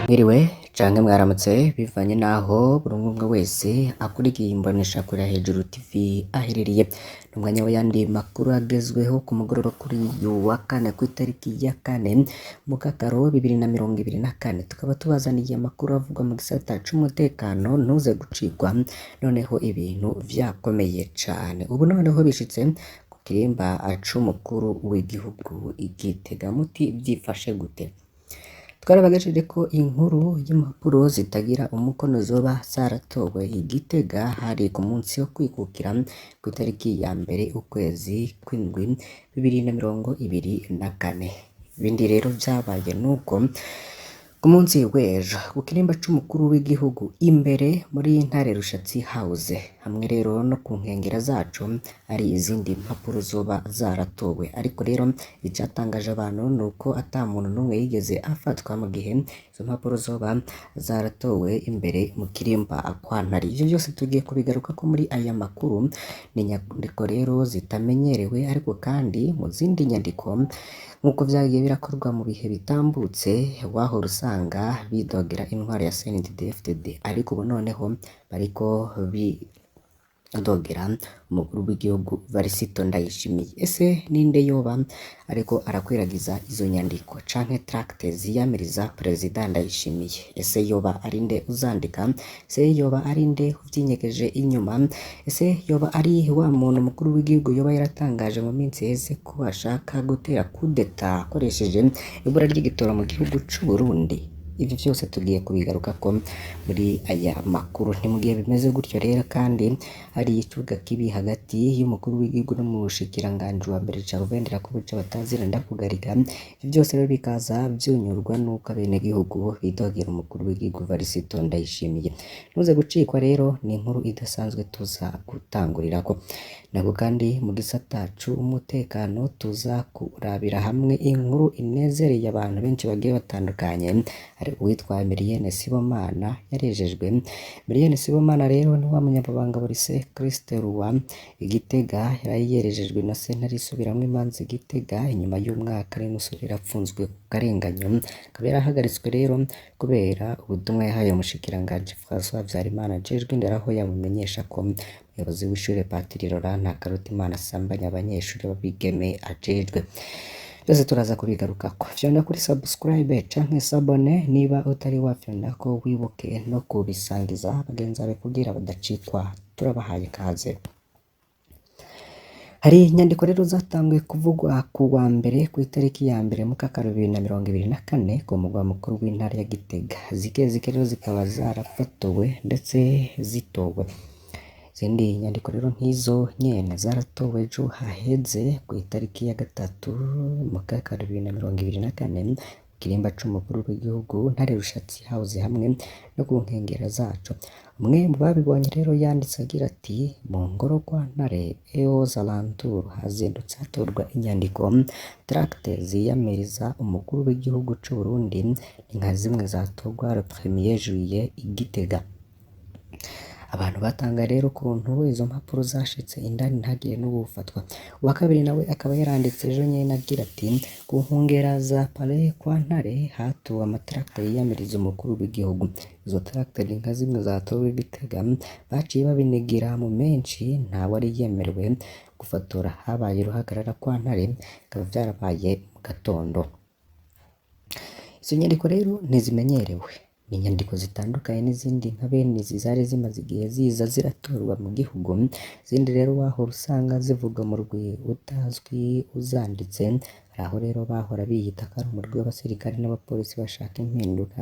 Mwiriwe canke mwaramutse bivanye naho buri umwe wese akurikiye imboneshakure ya Hejuru TV aherereye. N'umwanya w'ayandi makuru agezweho ku mugoroba kuri uyu wa kane kw'itariki ya 4 Mukakaro 2024, tukaba tubazaniye amakuru avugwa mu gisata c'umutekano ntuze gucikwa, noneho ibintu vyakomeye cane. Ubu noneho bishitse ku kirimba c'umukuru w'igihugu i Gitega, muti vyifashe gute? Twarabagejeje ko inkuru y'impapuro zitagira umukono zoba zaratowe i Gitega hari ku munsi wo kwikukira kw'itariki ya mbere ukwezi kw'indwi 2024. Ibindi rero vyabaye nuko ku munsi w'ejo ku kirimba c'umukuru w'igihugu imbere muri Ntare Rushatsi House, hamwe rero no ku nkengera zaco ari izindi mpapuro zoba zaratowe, ariko rero icatangaje abantu nuko ata muntu n'umwe yigeze afatwa mu gihe izo mpapuro zoba zaratowe imbere mu kirimba kwa Ntare. Ivyo vyose tugiye kubigaruka ko muri aya makuru. Ni inyandiko rero zitamenyerewe, ariko kandi mu zindi nyandiko nk'uko vyagiye birakorwa mu bihe bitambutse wahora usanga bidogera intwaro ya CNDD-FDD, ariko ubu noneho bariko bidogera umukuru w'igihugu Varisito Ndayishimiye. Ese ninde yoba ariko arakwiragiza izo nyandiko canke tract ziyamiriza Perezida Ndayishimiye? Ese yoba ari nde uzandika? Ese yoba ari nde uvyinyegeje inyuma? Ese yoba ari wa muntu mukuru w'igihugu yoba yaratangaje mu minsi heze ko ashaka gutera kudeta akoresheje ibura ry'igitoro mu gihugu c'u Burundi? Ivyo vyose tugiye kubigaruka ko muri aya makuru. Ni mu gihe bimeze gutyo rero kandi hari ikibuga kibi hagati y'umukuru w'igihugu no mu bushikiranganji wa mbere Charuvendera ko buca bataziranda kugariga. Ivyo byose rero bikaza vyunyurwa nuko abenegihugu bidogera umukuru w'igihugu Varisito Ndayishimiye. Ntuze gucikwa rero, ni inkuru idasanzwe tuza gutangurirako. Nako kandi mu gisata c'umutekano tuza kurabira hamwe inkuru inezereye abantu benshi bagiye batandukanye. Hari uwitwa Emilienne Sibomana yarejejwe. Emilienne Sibomana rero ni wa munyamabanga Borise Christe Roi Igitega, yari yerejejwe na sentare isubiramwo imanza Igitega inyuma y'umwaka n'umusubira apfunzwe ku karenganyo. Akaba yarahagaritswe rero kubera ubutumwa yahaye umushikiranganji François Habyarimana ajejwe indero, aho yamumenyesha ko umuyobozi w'ishure Patiri Laurent Ntakarutimana asambanya abanyeshuri b'abigeme ajejwe. Byose turaza kubigarukako. Fyonda kuri subscribe canke sabone niba utari wafyonda ko wibuke no kubisangiza bagenzi bawe kugira badacikwa. Turabahaye ikaze. Hari inyandiko rero zatanguye kuvugwa ku wa mbere ku itariki ya mbere Mukakaro 2024 ku mugwa mukuru w'intara ya Gitega. Zike rero zikaba zarafotowe ndetse zitowe. Izindi nyandiko rero nk'izo nyene zaratowe ejo haheze ku itariki ya 3 Mukakaro 2024 kirimba c'umukuru w'igihugu Ntare Rushatsi House hamwe no ku nkengera zaco. Umwe mu babibonye rero yanditse agira ati: mu ngoro kwa Ntare aux alentours hazindutse hatorwa inyandiko tract ziyamiriza umukuru w'igihugu c'u Burundi, nka zimwe zatorwa le 1er juillet i Gitega. Abantu batanga rero ukuntu izo mpapuro zashitse indani ntagire n'ubufatwa. Uwa kabiri nawe akaba yaranditse ejo nyene agira ati: ku nkengera za Palais kwa Ntare hatuwe amatracte yiyamiriza umukuru w'igihugu. Izo tracte ni nka zimwe zatowe Gitega, baciye babinigira mu menshi ntawari yemerewe gufatora. Habaye uruhagarara kwa Ntare, bikaba vyarabaye mu gatondo. Izo nyandiko rero ntizimenyerewe, ni inyandiko zitandukanye n'izindi nka bene izi zari zimaze igihe ziza ziratorwa mu gihugu. Izindi rero wahora usanga zivuga mu rwi utazwi uzanditse. Hari aho rero bahora biyita ko ari umurwi w'abasirikare n'abapolisi bashaka impinduka.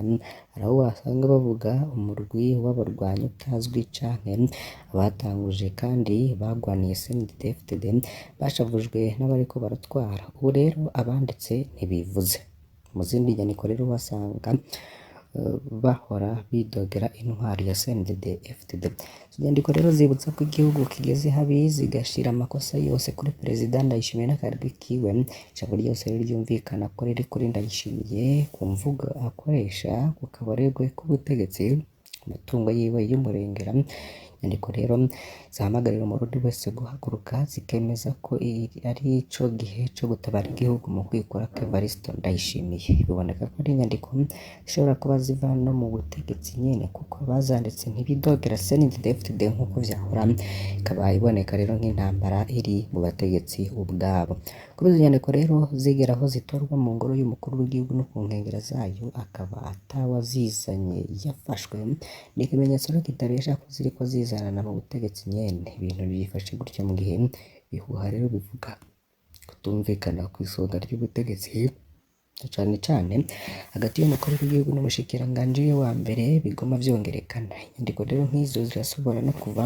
Hari aho wasanga bavuga umurwi w'abarwanyi utazwi canke abatanguje kandi bagwaniye CNDD-FDD bashavujwe n'abariko baratwara. Ubu rero abanditse ntibivuze. Mu zindi nyandiko rero wasanga bahora bidogera intwari ya CNDD-FDD. Inyandiko rero zibutsa ko igihugu kigeze habi, zigashira amakosa yose kuri Perezida Ndayishimiye n'akarwi kiwe. Ijambo ryose rero ryumvikana ko riri kuri Ndayishimiye ku mvugo akoresha ku kabarerwe k'ubutegetsi, amatungo yiwe y'umurengera, inyandiko rero zihamagarira umurundi wese guhaguruka zikemeza ko ari ico gihe co gutabara igihugu mu kwikura Evariste Ndayishimiye. Biboneka ko ari inyandiko zishobora kuba ziva no mu butegetsi nyene kuko abazanditse ntibidogera CNDD-FDD nk'uko vyahora, ikaba iboneka rero nk'intambara iri mu bategetsi ubwabo. Kuba izo nyandiko rero zigera aho zitorwa mu ngoro y'umukuru w'igihugu no ku nkengera zayo akaba atawazizanye yafashwe, ni ikimenyetso rero kitabesha ko ziriko zizanana mu butegetsi nyene. Ibintu byifashe gutyo mu gihe bihuha rero bivuga kutumvikana kw'isonga ry'ubutegetsi cane cane hagati y'umukuru w'igihugu n'umushikiranganji we wa mbere biguma vyongerekana. Inyandiko rero nk'izo zirashobora no kuva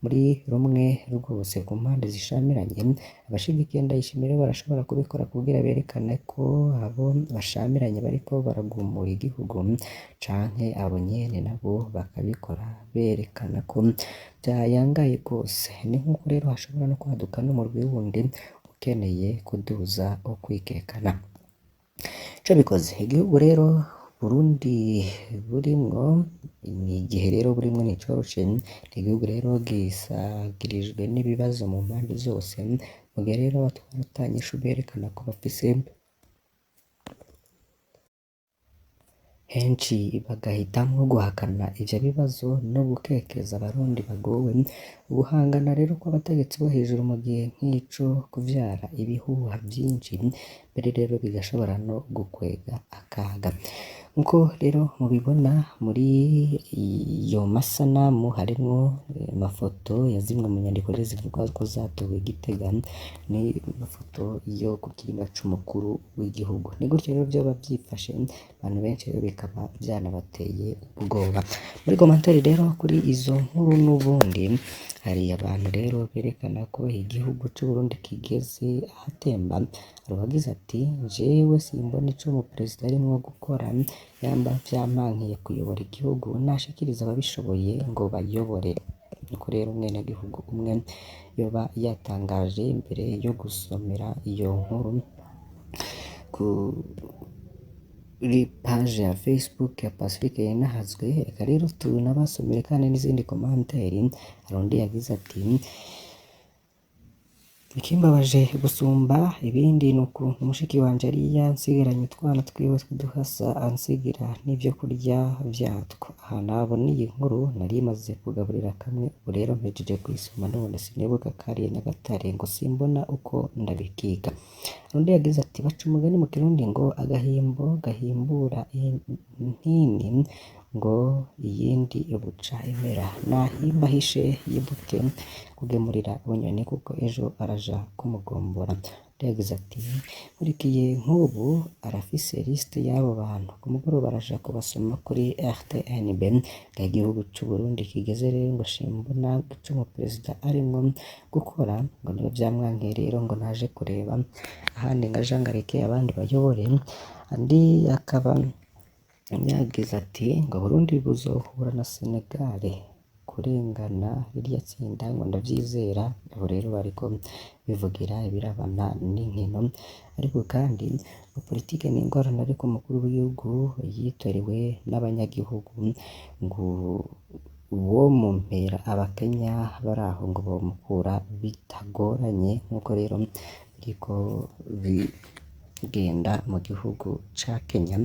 muri rumwe rwose ku mpande zishamiranye. Abashigikiye Ndayishimiye rero barashobora kubikora kugira berekane ko abo bashamiranye bariko baragumura igihugu, canke abo nyene nabo bakabikora berekana ko vyayangaye rwose. Ni nk'uko rero hashobora no kwaduka n'umurwi wundi ukeneye kuduza ukwikekana. Ico bikoze igihugu rero Burundi burimwo ni igihe rero burimwo nticoroshe, ni igihugu rero gisagirijwe n'ibibazo mu mpande zose, mu gihe rero abatwara berekana ko bafise henshi bagahitamwo guhakana ivyo bibazo no gukekeza abarundi bagowe. Guhangana rero kw'abategetsi bo hejuru mu gihe nk'ico kuvyara ibihuha vyinshi, mbere rero bigashobora no gukwega akaga. Nkuko rero mubibona muri iyo masanamu harimwo amafoto ya zimwe mu nyandiko rero zivuga ko zatowe Gitega, ni amafoto yo ku kirimba c'umukuru w'igihugu. Ni gutyo rero vyoba vyifashe, abantu benshi rero bikaba vyanabateye ubwoba. Muri komantere rero kuri izo nkuru n'ubundi hari abantu rero berekana ko igihugu c'Uburundi kigeze ahatemba. Hari uwagize ati jewe simbona ico umuperezida arimwo gukora, yamba vyampankiye kuyobora igihugu nashikiriza ababishoboye ngo bayobore. Nuko rero umwenegihugu umwe yoba yatangaje imbere yo gusomera iyo nkuru kuri page ya Facebook ya Pacifique Ninahazwe. Reka rero tunabasomere kandi n'izindi komanteri. Hari undi yagize ati ikimbabaje gusumba ibindi ni ukuntu mushiki wanje yari yansigaranye utwana twiwe tw'uduhasa ansigira n'ivyo kurya vyatwo. Aha nabona iyi nkuru nari maze kugaburira kamwe, ubu rero mpejeje kuyisoma none sinibuka kariye n'agatare ngo simbona uko ndabikiga. Undi yagize ati baca umugani mu Kirundi ngo agahimbo gahimbura intini ngo iyindi buca imera. Nahimba hishe yibuke kugemurira ubunyoni kuko ejo araja kumugombora. Yagize ati nkurikiye nk'ubu arafise liste y'abo bantu, ku mugoroba araja kubasoma kuri RTNB. Igihugu c'Uburundi kigeze rero ngo shimbona ico umuperezida arimwo gukora, ngo niyo vyamwankiye rero ngo naje kureba ahandi ngaja ngareke abandi bayobore. Andi akaba yagize ati ngo Burundi buzohura na Senegal kurengana rirya tsinda ngo ndavyizera. Abo rero bariko bivugira ibirabana n'inkino, ariko kandi ngo politike ni ingorane, ariko umukuru w'igihugu yitorewe n'abanyagihugu ngo uwo mu mpera abakenya baraho ngo bomukura bitagoranye. Nkuko rero biriko bigenda mu gihugu ca Kenya.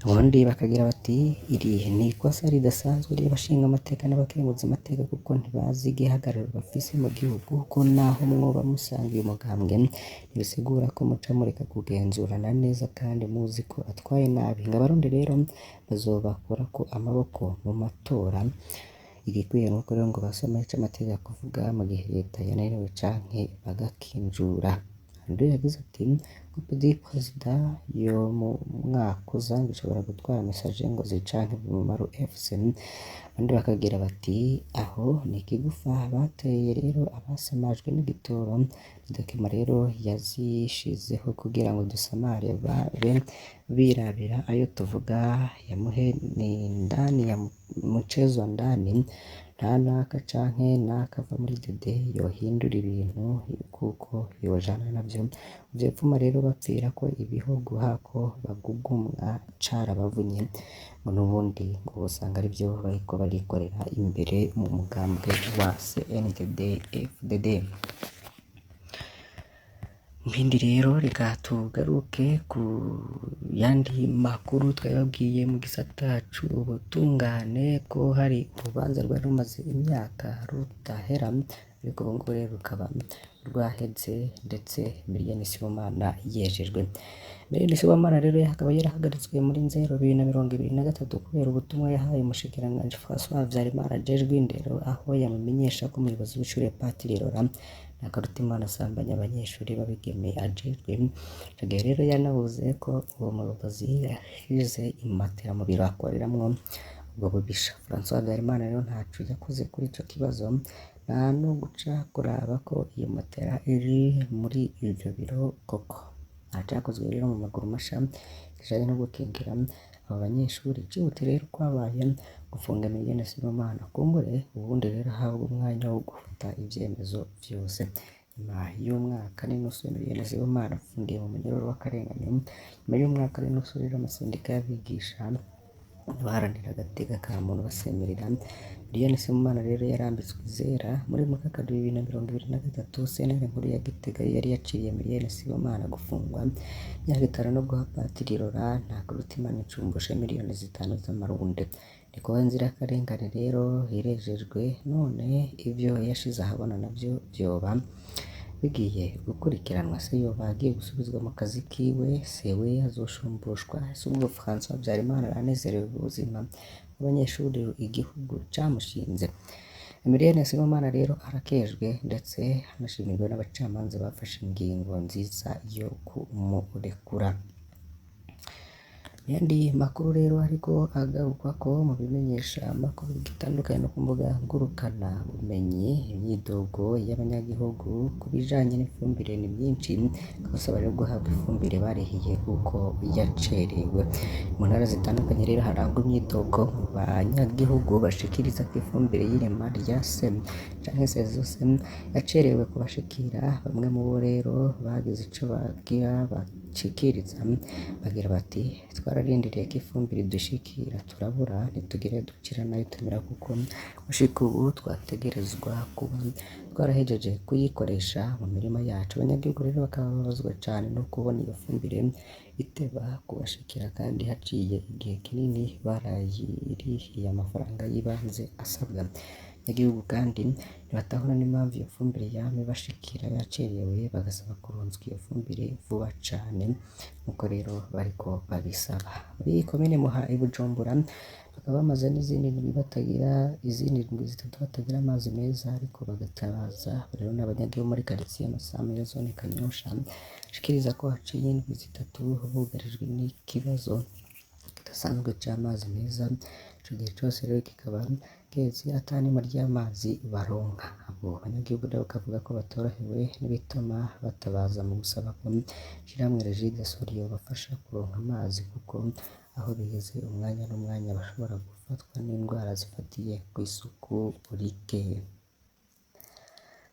Ubundi bakagira bati iri ni ikosa ridasanzwe ry'abashinga amateka n'abakenguza amateka kuko ntibazi igihagararo bafise mu gihugu, kuko naho mwoba musangiye umugambwe ntibisigura ko muca mureka kugenzurana neza kandi muzi ko atwaye nabi. Ngo abarundi rero bazobakurako amaboko mu matora. Igikwiye nuko rero ngo basoma ico amategeko kuvuga mu gihe leta yananiwe canke bagakinjura. Undi yagize ati Coupe du Président yo mu mwaka uza ishobora gutwara message ngo zicanke Bumamuru FC. Abandi bakagira bati aho ni ikigufa bateye rero abasamajwe n'igitoro. Dokima rero yazishizeho kugira ngo dusamare babe birabira ayo tuvuga yamuhe ni ndani ya mchezo ndani nta naka canke nakava muri dede yohindura ibintu kuko yojana navyo ivyo bipfuma rero bapfira ko ibihugu hako bagugumwa carabavunye ngo n'ubundi ngo usanga ari byo bariko barikorera imbere mu mugambwe wa CNDD FDD. Ibindi rero reka tugaruke ku yandi makuru twababwiye mu gisata c'ubutungane ko hari urubanza rwari rumaze imyaka rutahera ariko ubu ngubu rero rukaba rwaheze ndetse Miliyoni Sibomana yejejwe. Miliyoni Sibomana rero akaba yarahagaritswe muri Nzero 2023 kubera ubutumwa yahaye umushikiranganji François Habyarimana ajejwe indero aho yamumenyesha ko umuyobozi w'ishure Patiri Laurent Nakarutimana asambanya abanyeshuri babigeme ajejwe. Ico gihe rero yanavuze ko uwo muyobozi yahize imatera mu biro akoreramwo ubwo bubisha. François Habyarimana rero ntaco yakoze kuri ico kibazo nta no guca kuraba ko iyo matera iri muri ivyo biro koko. Ntacakozwe rero mu maguru masha kijanye no gukingira abo banyeshuri. Icihuta rero kwabaye gufunga Miliyoni Sibomana kumbure ubundi rero ahabwa umwanya wo gufata ivyemezo vyose. Nyuma y'umwaka n'inusu Miliyoni Sibomana afungiye mu munyororo w'akarenganyo. Nyuma y'umwaka n'inusu rero amasendika y'abigisha baharanira agateka ka muntu basemerera Miliyoni Sibomana rero yarambitswe izera muri Mukakaro 2023. Sentare nkuru ya Gitega yari yaciriye Miliyoni Sibomana gufungwa imyaka 5 no guha Patiri Laurent Nakarutimana incumbushe Miliyoni 5 z'amarundi. Ni kuba inzirakarengane rero irejejwe none ivyo yashize ahabona navyo vyoba bigiye gukurikiranwa. Se yoba agiye gusubizwa mu kazi kiwe, sewe azoshumbushwa. Ese ubwo François Habyarimana aranezerewe ubuzima bw'abanyeshuri igihugu camushinze. Miliyoni Sibomana rero arakejwe ndetse hanashimirwa n'abacamanza bafashe ingingo nziza yo kumurekura. Yandi makuru rero ariko agarukwa ko mu bimenyesha amakuru gitandukanye no ku mbuga ngurukana bumenyi. Imyidogo y'abanyagihugu ku bijanye n'ifumbire ni myinshi, basaba rero guhabwa ifumbire barihiye kuko yacerewe. Mu ntara zitandukanye rero harangwa imyidogo mu banyagihugu bashikiriza ko ifumbire y'irema rya SEM canke zose yacerewe kubashikira. Bamwe mu bo rero bagize ico bagira bacikiriza bagira bati twararindiriye ko ifumbire dushikira turabura ntitugire dukira nayo tumira kuko gushika ubu twategerezwa kuba twarahejeje kuyikoresha mu mirima yacu. Abanyagihugu rero bakaba babazwa cane no kubona iyo fumbire iteba kubashikira kandi haciye igihe kinini barayirihiye amafaranga y'ibanze asabwa. Abanyagihugu kandi ntibatahura n'impamvu iyo fumbire yame bashikira yacerewe, bagasaba kuronswa iyo fumbire vuba cane nkuko rero bariko babisaba. Muri komine Muha i Bujumbura bakaba bamaze n'izindi ndwi batagira izindi ndwi zitatu batagira amazi meza ariko bagatabaza rero n'abanyagihugu muri quartier Masamba ya zone Kanyosha shikiriza ko haciye indwi zitatu bugarijwe n'ikibazo kidasanzwe c'amazi meza. Ico gihe cose rero kikaba kezi atanima ry'amazi baronka. Abo banyagihugu rero bakavuga ko batorohewe n'ibituma batabaza mu gusaba ko ishirahamwe Regideso ryobafasha kuronka amazi kuko aho bigeze umwanya n'umwanya bashobora gufatwa n'indwara zifatiye kw'isuku rike.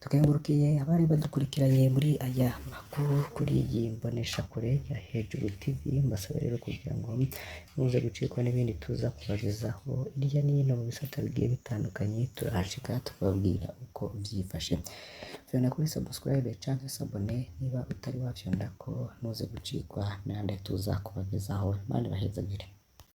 Tukengurukiye abari badukurikiranye muri aya makuru kuri iyi mboneshakure ya Hejuru TV. Mbasaba rero kugira ngo muze gucikwa n'ibindi tuza kubagezaho irya n'ino mu bisata bigiye bitandukanye. Turahashika tukababwira uko vyifashe. Fyona kuri subscribe canke s'abone niba utari wafyonda ko ntuze gucikwa n'andi tuza kubagezaho. Imana ibahezagire.